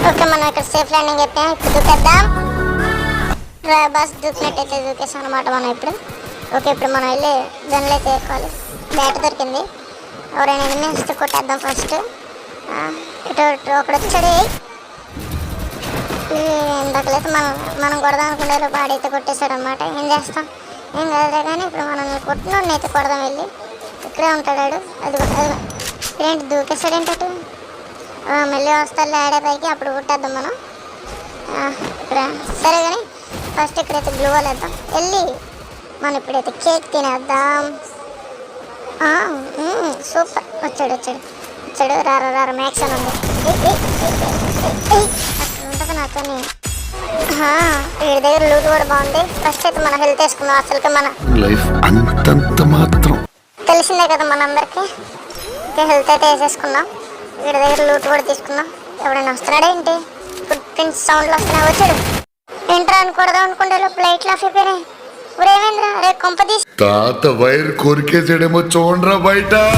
Okay, మనం ఇక్కడ safe landing చెప్పాం. ఇప్పుడు దూకేద్దాం. బస్ దూకినట్టయితే దూకేసాం అనమాట మనం ఇప్పుడు. ఓకే, ఇప్పుడు మనం వెళ్ళి గన్లు అయితే వేసుకోవాలి. బ్యాట్ దొరికింది. ఎవరైనా ఎనిమిది వస్తే కొట్టేద్దాం ఫస్ట్. ఇటు ఒకడు వచ్చాడు. ఇందాకలైతే మనం కొడదాం అనుకునే పాడైతే కొట్టేశాడు అనమాట. ఏం చేస్తాం, ఏం కాదులే. కానీ ఇప్పుడు మనం కొట్టినోడిని అయితే కొడదాం వెళ్ళి. ఇక్కడే ఉంటాడు. అది ఏంటి దూకేస్తాడు ఏంటటు. మళ్ళీ వస్తాడులే ఆడే పైకి, అప్పుడు కొట్టేద్దాం మనం ఇక్కడ. సరే కానీ ఫస్ట్ ఇక్కడైతే గ్లూ వాల్ వేద్దాం వెళ్ళి. మనం ఇప్పుడైతే కేక్ తినేద్దాం. సూపర్. వచ్చాడు. రారా మ్యాక్స్ అని ఉంది. అక్కడ ఉంటుంది నాతోని. వీడి దగ్గర లూట్ కూడా బాగుంది. ఫస్ట్ అయితే మనం హెల్త్ వేసుకుందాం. అసలుకి మన లైఫ్ అంతంత మాత్రం తెలిసిందే కదా మనందరికి. ఇంకా హెల్త్ అయితే వేసేసుకుందాం. వీడి దగ్గర లూట్ కూడా తీసుకుందాం. ఎవడైనా వస్తున్నాడా ఏంటి? ఫుడ్ ప్రింట్స్ సౌండ్లు వస్తున్నాయి. వచ్చాడు. ఏంట్రా అనుకూడదాం అనుకుంటే ప్లేట్లు ఆఫ్ అయిపోయినాయి. ఇప్పుడు ఏమైందిరా? రే కొంప తీసి తాత వైర్ కొరికేసాడేమో చూడరా బయట.